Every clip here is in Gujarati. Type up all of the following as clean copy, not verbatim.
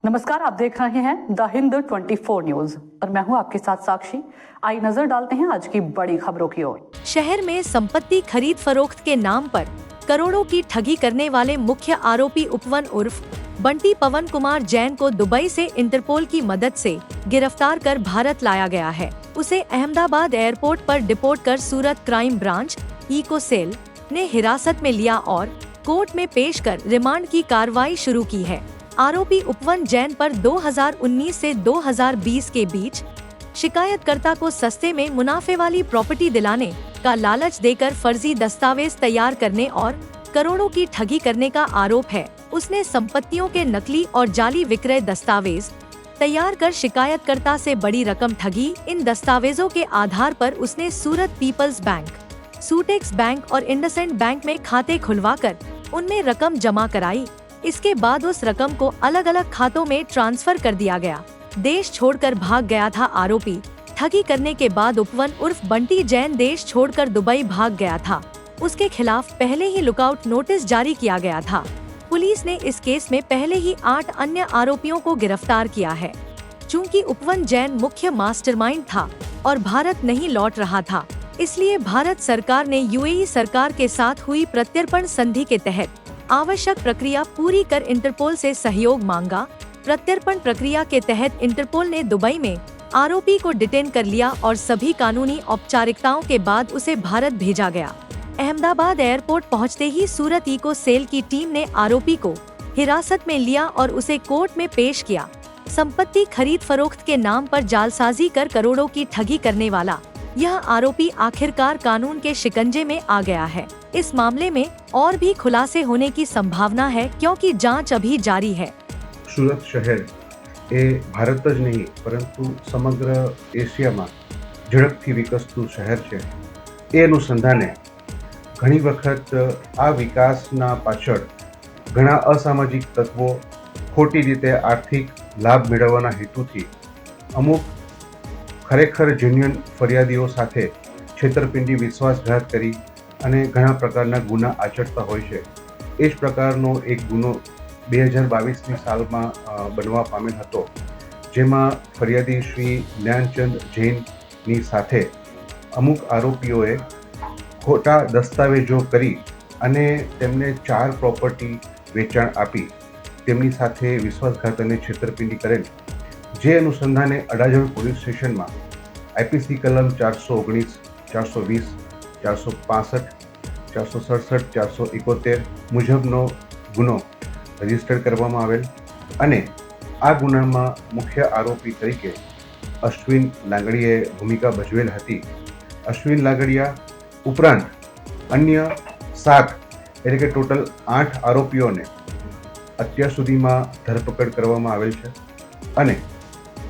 नमस्कार, आप देख रहे हैं द हिंद 24 न्यूज और मैं हूं आपके साथ साक्षी। आइए नजर डालते हैं आज की बड़ी खबरों की ओर। शहर में संपत्ति खरीद फरोख्त के नाम पर करोड़ों की ठगी करने वाले मुख्य आरोपी उपवन उर्फ बंटी पवन कुमार जैन को दुबई से इंटरपोल की मदद से गिरफ्तार कर भारत लाया गया है। उसे अहमदाबाद एयरपोर्ट पर डिपोर्ट कर सूरत क्राइम ब्रांच इको सेल ने हिरासत में लिया और कोर्ट में पेश कर रिमांड की कार्रवाई शुरू की है। आरोपी उपवन जैन पर 2019 से 2020 के बीच शिकायतकर्ता को सस्ते में मुनाफे वाली प्रॉपर्टी दिलाने का लालच देकर फर्जी दस्तावेज तैयार करने और करोड़ों की ठगी करने का आरोप है। उसने संपत्तियों के नकली और जाली विक्रय दस्तावेज तैयार कर शिकायतकर्ता से बड़ी रकम ठगी। इन दस्तावेजों के आधार पर उसने सूरत पीपल्स बैंक, सूटेक्स बैंक और इंडसइंड बैंक में खाते खुलवाकर उनमें रकम जमा कराई। इसके बाद उस रकम को अलग अलग खातों में ट्रांसफर कर दिया गया। देश छोड़कर भाग गया था आरोपी। ठगी करने के बाद उपवन उर्फ बंटी जैन देश छोड़कर दुबई भाग गया था। उसके खिलाफ पहले ही लुकआउट नोटिस जारी किया गया था। पुलिस ने इस केस में पहले ही 8 अन्य आरोपियों को गिरफ्तार किया है। चूँकि उपवन जैन मुख्य मास्टरमाइंड था और भारत नहीं लौट रहा था, इसलिए भारत सरकार ने यूएई सरकार के साथ हुई प्रत्यर्पण संधि के तहत आवश्यक प्रक्रिया पूरी कर इंटरपोल से सहयोग मांगा। प्रत्यर्पण प्रक्रिया के तहत इंटरपोल ने दुबई में आरोपी को डिटेन कर लिया और सभी कानूनी औपचारिकताओं के बाद उसे भारत भेजा गया। अहमदाबाद एयरपोर्ट पहुंचते ही सूरत इको सेल की टीम ने आरोपी को हिरासत में लिया और उसे कोर्ट में पेश किया। संपत्ति खरीद फरोख्त के नाम पर जालसाजी कर करोड़ों की ठगी करने वाला यह आरोपी आखिरकार कानून के शिकंजे में आ गया है। इस मामले में और भी खुलासे होने की संभावना है क्योंकि जांच अभी जारी है। सूरत शहर એ ભારત જ નહીં પરંતુ સમગ્ર એશિયામાં ઝડપથી વિકસતું શહેર છે। એ અનુસંધાને ઘણી વખત આ વિકાસના પાછળ ઘણા અસામાજિક તત્વો ખોટી રીતે આર્થિક લાભ મેળવવાના હેતુથી અમુક ખરેખર જેન્યુઅન ફરિયાદીઓ સાથે છેતરપિંડી વિશ્વાસઘાત કરી અને ઘણા પ્રકારના ગુના આચરતા હોય છે। એ જ પ્રકારનો એક ગુનો 2022ની સાલમાં બનવા પામેલ હતો, જેમાં ફરિયાદી શ્રી જ્ઞાનચંદ જૈનની સાથે અમુક આરોપીઓએ ખોટા દસ્તાવેજો કરી અને તેમને 4 પ્રોપર્ટી વેચાણ આપી તેમની સાથે વિશ્વાસઘાત અને છેતરપિંડી કરેલ। જે અનુસંધાને અડાજણ પોલીસ સ્ટેશનમાં આઈપીસી કલમ 419, 420, 465, 467, 471 મુજબનો ગુનો રજીસ્ટર કરવામાં આવેલ અને આ ગુનામાં મુખ્ય આરોપી તરીકે અશ્વિન લાંગડીએ ભૂમિકા ભજવેલ હતી। અશ્વિન લાંગડિયા ઉપરાંત અન્ય 7 એટલે કે ટોટલ 8 આરોપીઓને અત્યાર સુધીમાં ધરપકડ કરવામાં આવેલ છે અને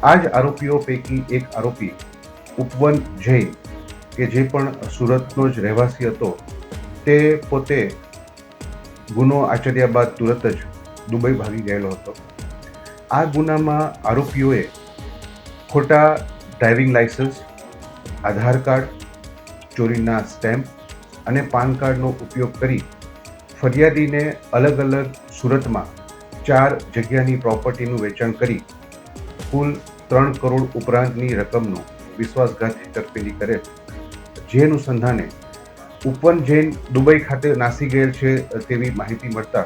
આ જ આરોપીઓ પૈકી એક આરોપી ઉપવન જૈન કે જે પણ સુરતનો જ રહેવાસી હતો, તે પોતે ગુનો આચર્યા બાદ તુરત જ દુબઈ ભાગી ગયેલો હતો। આ ગુનામાં આરોપીઓએ ખોટા ડ્રાઇવિંગ લાયસન્સ, આધાર કાર્ડ, ચોરીના સ્ટેમ્પ અને પાન કાર્ડનો ઉપયોગ કરી ફરિયાદીને અલગ અલગ સુરતમાં 4 જગ્યાની પ્રોપર્ટીનું વેચાણ કરી કુલ 3 કરોડ ઉપરાંતની રકમનો વિશ્વાસઘાત છેતરપિંડી કરેલ। જે અનુસંધાને ઉપવન જૈન દુબઈ ખાતે નાસી ગયેલ છે તેવી માહિતી મળતા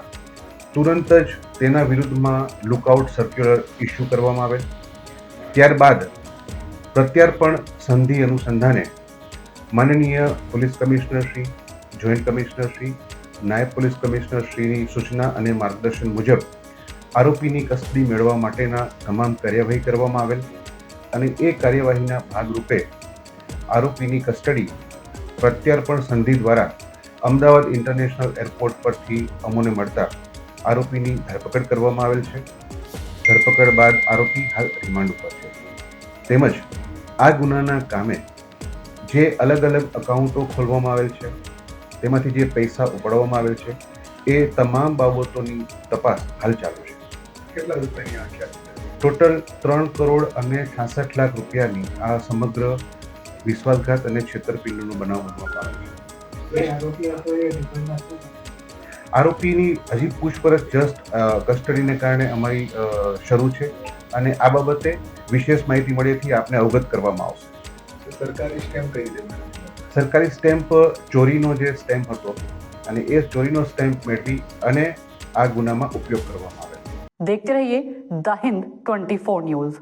તુરંત જ તેના વિરુદ્ધમાં લુકઆઉટ સર્ક્યુલર ઇસ્યુ કરવામાં આવેલ। ત્યારબાદ પ્રત્યાર્પણ સંધિ અનુસંધાને માનનીય police commissioner Shri, joint commissioner Shri, નાયબ પોલીસ કમિશનર શ્રીની સૂચના અને માર્ગદર્શન મુજબ આરોપીની કસ્ટડી મેળવવા માટેના તમામ કાર્યવાહી કરવામાં આવેલ અને એ કાર્યવાહીના ભાગરૂપે આરોપીની કસ્ટડી પ્રત્યાર્પણ સંધિ દ્વારા અમદાવાદ ઇન્ટરનેશનલ એરપોર્ટ પરથી અમોને મળતા આરોપીની ધરપકડ કરવામાં આવેલ છે। ધરપકડ બાદ આરોપી હાલ રિમાન્ડ ઉપર છે। તેમજ આ ગુનાના કામે જે અલગ અલગ અકાઉન્ટો ખોલવામાં આવેલ છે, તેમાંથી જે પૈસા ઉપાડવામાં આવેલ છે, એ તમામ બાબતોની તપાસ હાલ ચાલુ છે। કેટલા રૂપિયાની આંખ્યા છે? ટોટલ 3 કરોડ અને 66 લાખ રૂપિયાની આ સમગ્ર વિશ્વાસઘાત અને છેતરપિંડીનો બનાવ બનવામાં આવ્યો છે। આરોપીની હજી પૂછપરછ જસ્ટ કસ્ટડીને કારણે અમારી શરૂ છે અને આ બાબતે વિશેષ માહિતી મળ્યાથી આપને અવગત કરવામાં આવશે. સરકારી સ્ટેમ્પ કઈ રીતે મળે? સરકારી સ્ટેમ્પ ચોરીનો જે સ્ટેમ્પ હતો અને એ ચોરીનો સ્ટેમ્પ મેળવી અને આ ગુનામાં ઉપયોગ કરવામાં આવે. देखते रहिए द हिंद 24 न्यूज.